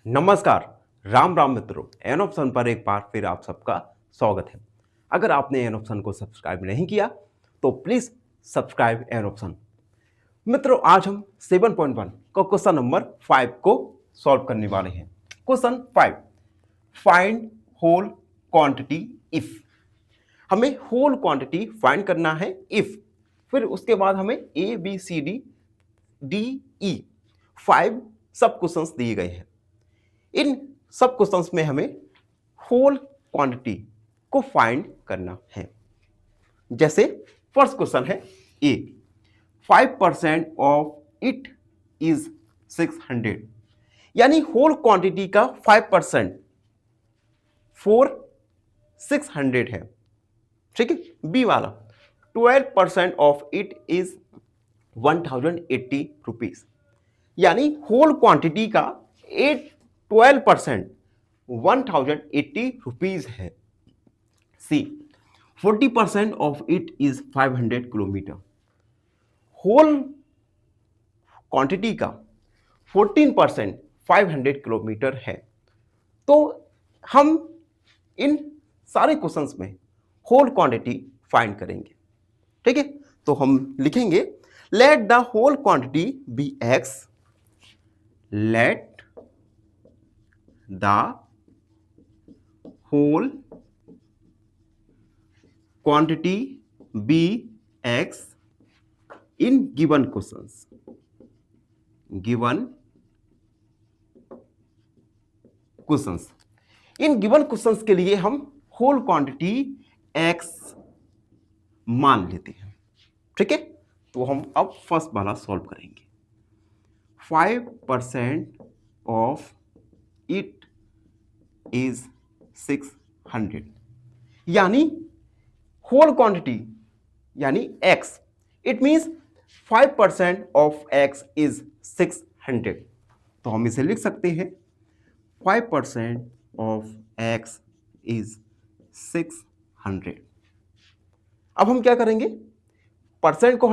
नमस्कार। राम राम मित्रों, an option पर एक बार फिर आप सबका स्वागत है। अगर आपने एन ऑप्शन को सब्सक्राइब नहीं किया तो प्लीज सब्सक्राइब एन ऑप्शन। मित्रों, आज हम 7.1 का क्वेश्चन नंबर 5 को सॉल्व करने वाले हैं। Question 5, find whole quantity if. हमें होल क्वांटिटी फाइंड करना है इफ, फिर उसके बाद हमें A B C D D E 5 सब क्वेश्चंस दिए गए हैं। इन सब क्वेश्चंस में हमें होल क्वांटिटी को फाइंड करना है। जैसे फर्स्ट क्वेश्चन है ए, 5% ऑफ इट इज 600, यानी होल क्वांटिटी का 5% 600 है। ठीक है। बी वाला, 12% ऑफ इट इज 1080 रुपीज, यानी होल क्वांटिटी का 12% 1080 रुपीज है। C, 40% of it is 500 kilometre, whole quantity का 14% 500 किलोमीटर है। तो हम इन सारे क्वेश्चंस में होल क्वांटिटी फाइंड करेंगे। ठीक है। तो हम लिखेंगे let the whole quantity be x, let the whole quantity be x in given questions. In given questions के लिए हम होल क्वांटिटी एक्स मान लेते हैं। ठीक है। तो हम अब फर्स्ट वाला सॉल्व करेंगे। 5% ऑफ इट इज 600, यानी होल क्वांटिटी यानी x, it means 5% of x is 600। तो हम इसे लिख सकते हैं 5% ऑफ x इज 600। अब हम क्या करेंगे, परसेंट को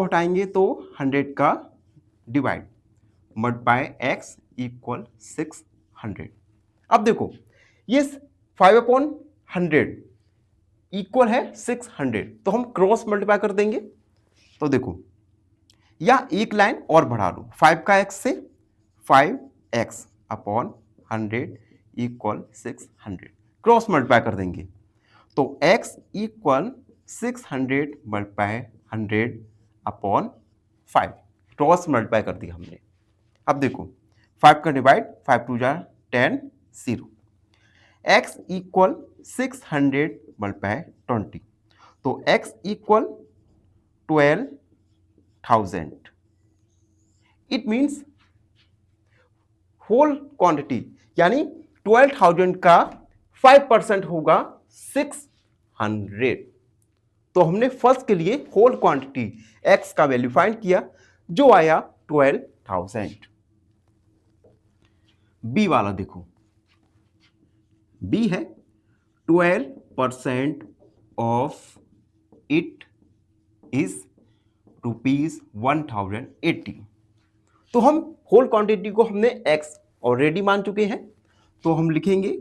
हटाएंगे तो 100 का डिवाइड मल्टीप्लाई x इक्वल 600। अब देखो ये 5/100 इक्वल है 600, तो हम क्रॉस मल्टीप्लाई कर देंगे। तो देखो या एक लाइन और बढ़ा लो, 5 का x से 5x upon 100 equal 600, cross multiply कर देंगे। तो x equal 600 multiply 100 upon 5, cross multiply कर दिया हमने। अब देखो 5 का डिवाइड, 5 2 जा 10, 0। x इक्वल 600 मल्टीप्लाई 20, तो x equal 12,000। It means whole quantity यानी 12,000 का 5% होगा 600। तो हमने फर्स्ट के लिए होल क्वांटिटी x का वैल्यू फाइंड किया जो आया 12,000। बी वाला देखो, बी है 12% ऑफ इट इज रुपीज 1080। तो हम होल क्वांटिटी को हमने x ऑलरेडी मान चुके हैं, तो हम लिखेंगे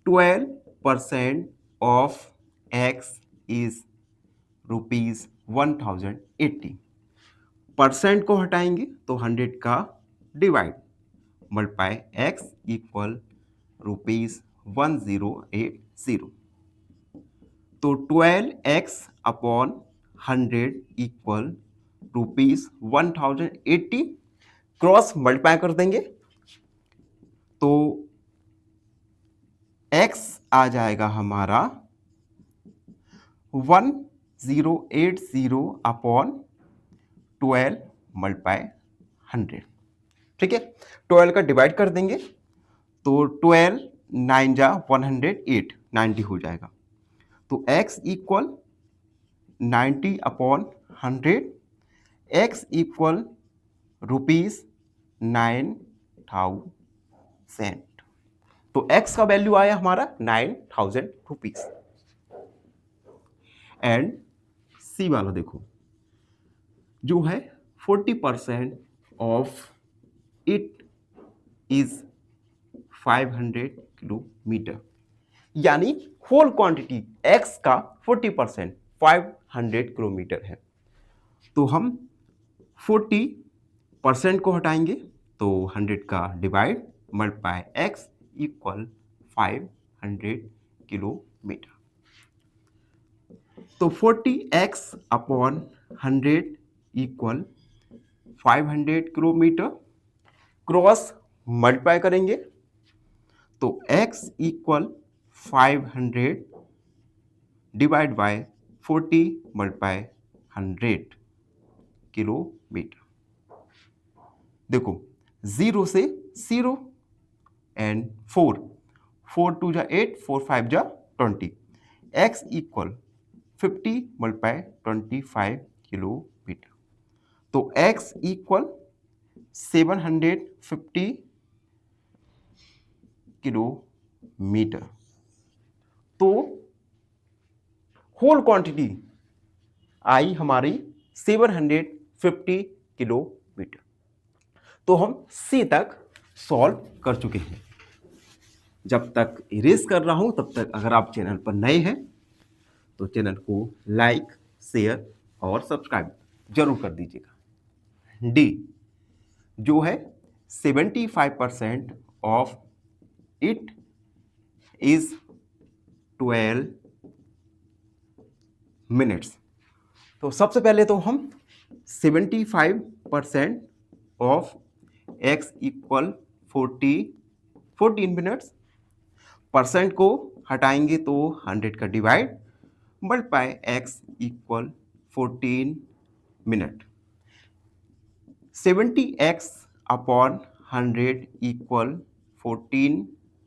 12% of x is rupees 1080। Percent को हटाएंगे तो 100 का divide multiply x equal rupees 1080। तो 12x upon 100 equal rupees 1080, cross multiply कर देंगे तो x आ जाएगा हमारा 1080 अपॉन 12 मल्टीप्लाई 100। ठीक है। 12 का डिवाइड कर देंगे तो 12 9 जा 108, 90 हो जाएगा। तो x equal 90 upon 100, x equal rupees 9,000। तो x का वैल्यू आया हमारा 9,000 रुपीज। एंड सी वाला देखो जो है 40% ऑफ इट इज 500 किलोमीटर, यानी होल क्वांटिटी x का 40% 500 किलोमीटर है। तो हम 40% को हटाएंगे तो 100 का divide multiply x equal 500 kilometre. तो 40x upon 100 equal 500 kilometre. Cross multiply करेंगे तो x equal 500 divide by 40 multiply 100 kilometre. देखो 0 से 0 एंड 4 2 जा 8 4 5 जा 20, x इक्वल 50 मल्टीप्लाई 25 किलोमीटर। तो x इक्वल 750 किलोमीटर। तो होल क्वांटिटी आई हमारी 750 किलोमीटर। तो हम सी तक सॉल्व कर चुके हैं। जब तक इरेज कर रहा हूं तब तक अगर आप चैनल पर नए हैं तो चैनल को लाइक, शेयर और सब्सक्राइब जरूर कर दीजिएगा। डी जो है 75% ऑफ इट इज 12 मिनट्स। तो सबसे पहले तो हम 75% of x equal 14 minutes, percent को हटाएंगे तो 100 का divide multiply x equal 14 minute. 70x upon 100 equal 14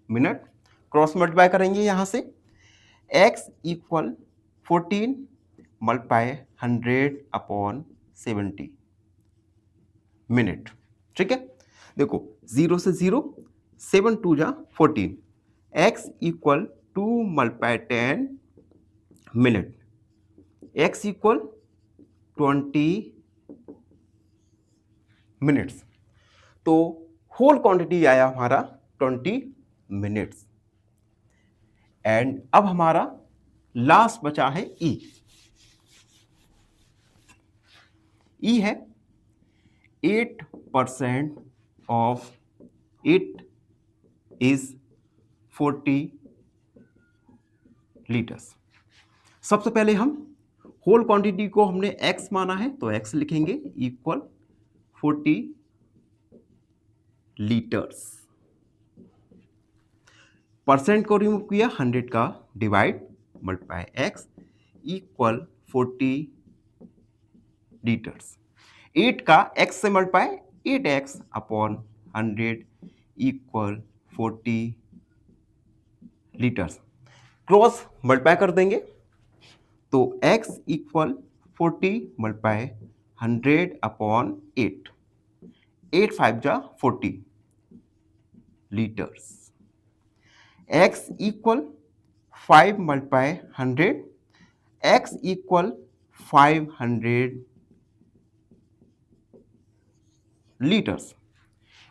minute. Cross multiply करेंगे यहाँ से x equal 14 multiply 100 upon 70 minute. ठीक है, देखो 0 से 0 7 2 जा 14, x equal 2 multiply 10 minute, x equal 20 minutes. तो होल क्वांटिटी आया हमारा 20 मिनट्स। एंड अब हमारा लास्ट बचा है E। E है 8% ऑफ इट इज 40 लीटर्स। सबसे पहले हम होल क्वांटिटी को हमने x माना है तो x लिखेंगे इक्वल 40 लीटर्स। परसेंट को रिमूव किया, 100 का divide multiply x equal 40 litres. 8 का x से multiply 8x upon 100 equal 40 litres. Cross multiply कर देंगे तो x इक्वल 40 मल्टीप्लाई 100 अपॉन 8, 8 5 जा 40 litres. x equal 5 multiply 100, x equal 500 litres.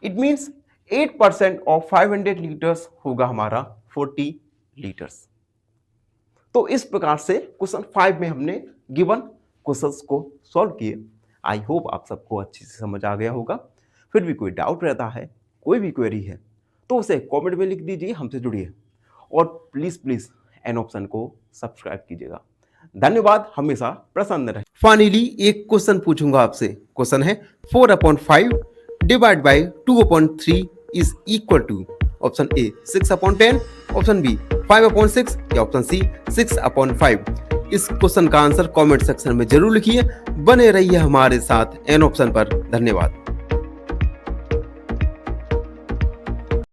It means 8% of 500 litres होगा हमारा 40 लीटर्स। तो इस प्रकार से क्वेश्चन 5 में हमने गिवन क्वेश्चंस को सॉल्व किए। आई होप आप सबको अच्छे से समझ आ गया होगा। फिर भी कोई डाउट रहता है, कोई भी क्वेरी है तो उसे कमेंट में लिख दीजिए, हमसे जुड़िए और प्लीज एन ऑप्शन को सब्सक्राइब कीजिएगा। धन्यवाद, हमेशा प्रसन्न रहे। फाइनली एक क्वेश्चन पूछूंगा आपसे। क्वेश्चन है 4/5 divide by 2/3 is equal to option A 6/10, option B 5/6 या ऑप्शन सी 6/5। इस क्वेश्चन का आंसर कमेंट सेक्शन में जरूर लिखिए। बने रहिए हमारे साथ एन ऑप्शन पर। धन्यवाद।